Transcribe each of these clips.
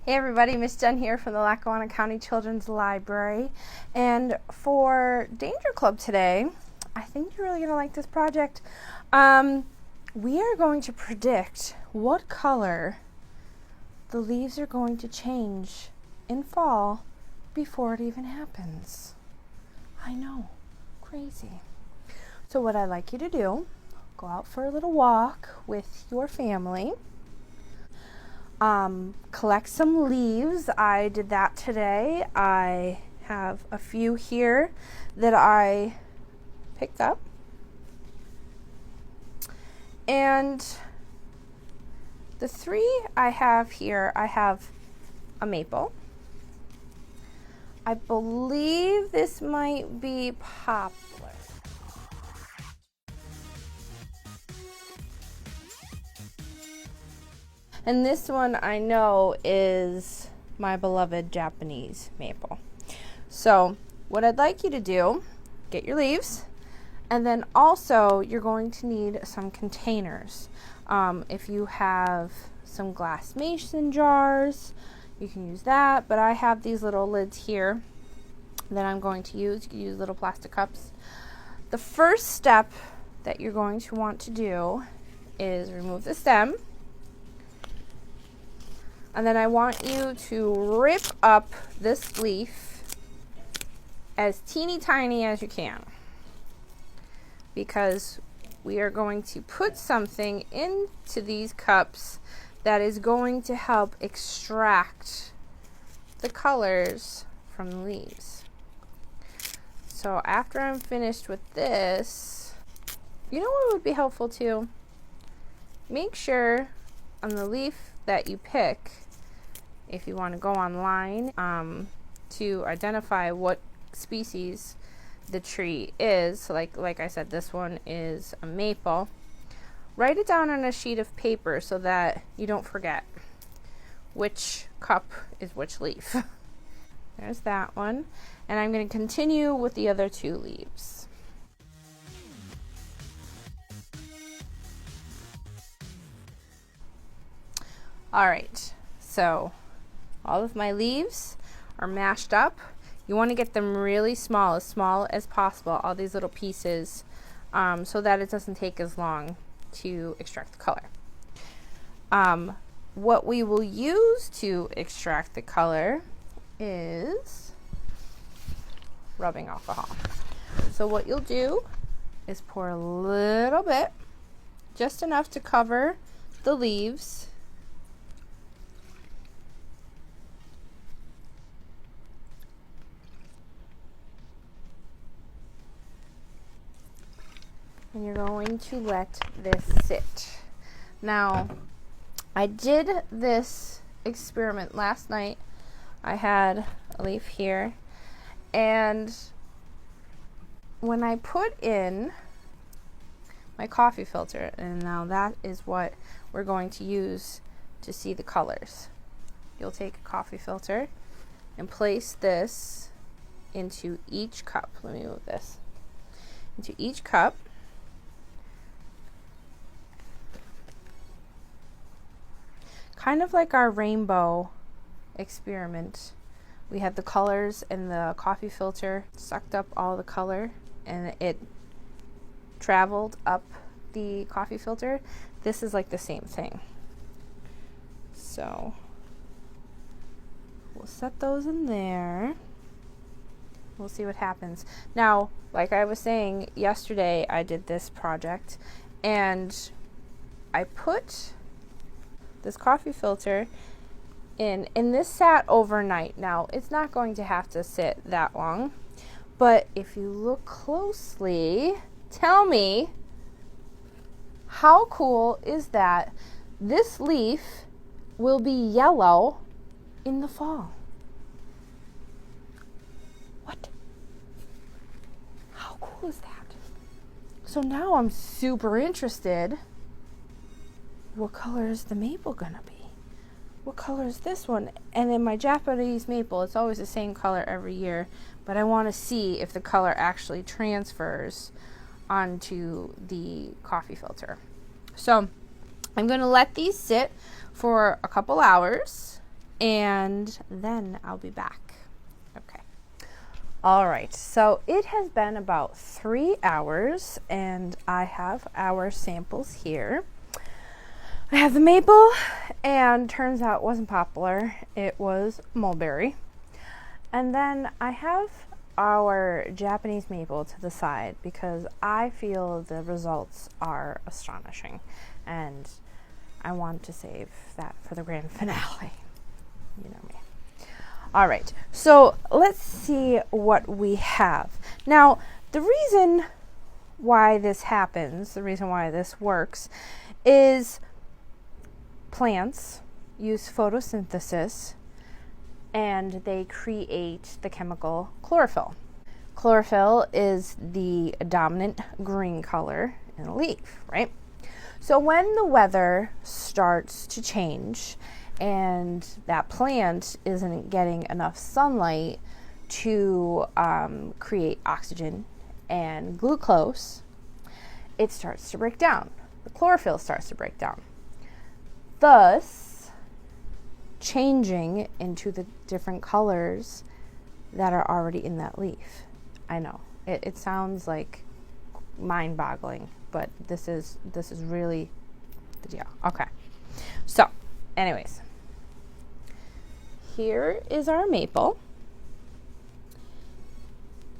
Hey everybody, Miss Jen here from the Lackawanna County Children's Library. And for Danger Club today, I think you're really going to like this project. We are going to predict what color the leaves are going to change in fall before it even happens. I know, crazy. So what I'd like you to do, go out for a little walk with your family. Collect some leaves. I did that today. I have a few here that I picked up. And the three I have here, I have a maple. I believe this might be poplar. And this one I know is my beloved Japanese maple. So what I'd like you to do, get your leaves, and then also you're going to need some containers. If you have some glass mason jars, you can use that, but I have these little lids here that I'm going to use. You can use little plastic cups. The first step that you're going to want to do is remove the stem. And then I want you to rip up this leaf as teeny tiny as you can, because we are going to put something into these cups that is going to help extract the colors from the leaves. So after I'm finished with this, you know what would be helpful too? Make sure on the leaf that you pick, if you want to go online to identify what species the tree is, like I said, this one is a maple, write it down on a sheet of paper so that you don't forget which cup is which leaf. There's that one. And I'm going to continue with the other two leaves. All right, so all of my leaves are mashed up. You want to get them really small as possible, all these little pieces, so that it doesn't take as long to extract the color. What we will use to extract the color is rubbing alcohol. So what you'll do is pour a little bit, just enough to cover the leaves. And you're going to let this sit. Now, I did this experiment last night. I had a leaf here, and when I put in my coffee filter, and now that is what we're going to use to see the colors. You'll take a coffee filter and place this into each cup. Let me move this. Into each cup. Kind of like our rainbow experiment. We had the colors and the coffee filter sucked up all the color and it traveled up the coffee filter. This is like the same thing. So we'll set those in there. We'll see what happens. Now, like I was saying yesterday, I did this project and I put this coffee filter in, and this sat overnight. Now, it's not going to have to sit that long, but if you look closely, tell me, how cool is that? This leaf will be yellow in the fall. What? How cool is that? So now I'm super interested. What color is the maple gonna be? What color is this one? And then my Japanese maple, it's always the same color every year, but I want to see if the color actually transfers onto the coffee filter. So I'm going to let these sit for a couple hours, and then I'll be back. Okay. All right, so it has been about 3 hours and I have our samples here. I have the maple, and turns out it wasn't poplar, it was mulberry. And then I have our Japanese maple to the side because I feel the results are astonishing and I want to save that for the grand finale. You know me. All right, so let's see what we have. Now, the reason why this happens, the reason why this works, is plants use photosynthesis and they create the chemical chlorophyll. Chlorophyll is the dominant green color in a leaf, right? So when the weather starts to change and that plant isn't getting enough sunlight to create oxygen and glucose, it starts to break down. The chlorophyll starts to break down, thus changing into the different colors that are already in that leaf. I know it sounds like mind-boggling, but this is really the deal. Okay, so anyways, here is our maple,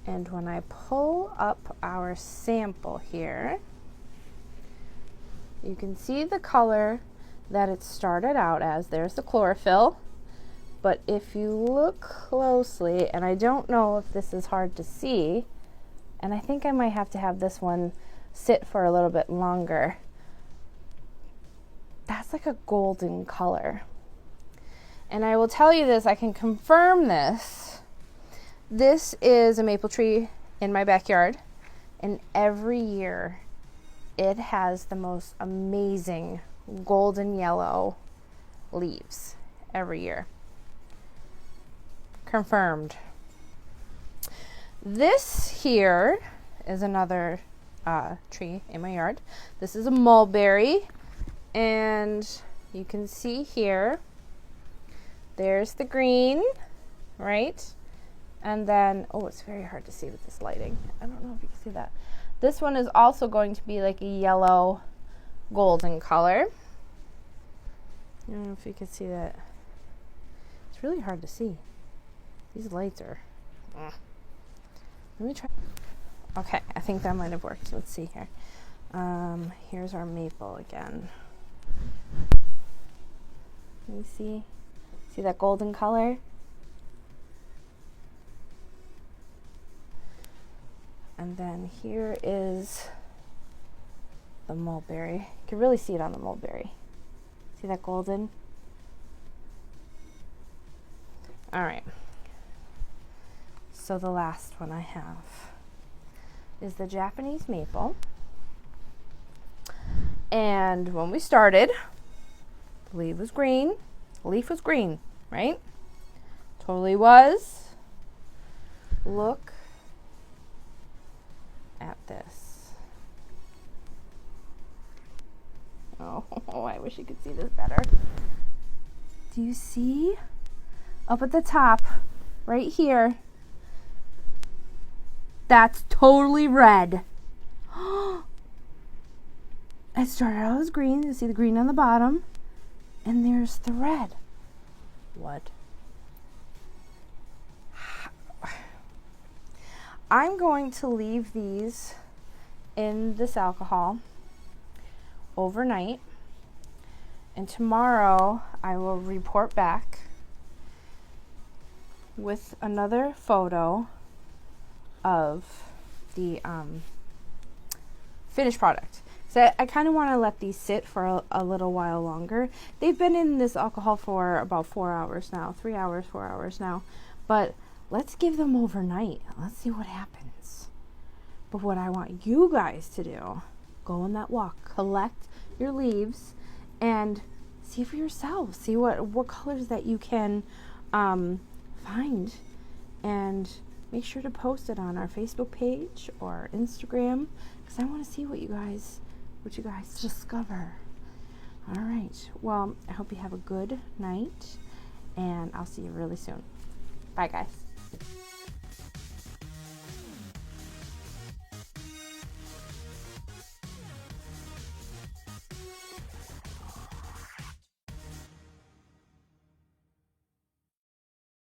and when I pull up our sample here, you can see the color that it started out as. There's the chlorophyll, but if you look closely, and I don't know if this is hard to see, and I think I might have to have this one sit for a little bit longer, that's like a golden color. And I will tell you this, I can confirm this. This is a maple tree in my backyard, and every year it has the most amazing golden yellow leaves every year. Confirmed. This here is another tree in my yard. This is a mulberry, and you can see here, there's the green, right? And then, oh, it's very hard to see with this lighting. I don't know if you can see that. This one is also going to be like a yellow golden color. I don't know if you can see that. It's really hard to see. These lights are... Let me try. Okay, I think that might have worked. Let's see here. Here's our maple again. Let me see. See that golden color? And then here is the mulberry. You can really see it on the mulberry. See that golden? All right. So the last one I have is the Japanese maple. And when we started, the leaf was green. The leaf was green, right? Totally was. Look at this. Oh, I wish you could see this better. Do you see? Up at the top, right here, that's totally red. It started out as green. You see the green on the bottom, and there's the red. What? I'm going to leave these in this alcohol overnight, and tomorrow I will report back with another photo of the finished product. So I kind of want to let these sit for a little while longer. They've been in this alcohol for about 4 hours now, 3 hours, 4 hours now, but let's give them overnight. Let's see what happens. But what I want you guys to do, go on that walk, collect your leaves, and see for yourself. See what colors that you can find, and make sure to post it on our Facebook page or Instagram, because I want to see what you guys discover. All right. Well, I hope you have a good night, and I'll see you really soon. Bye, guys.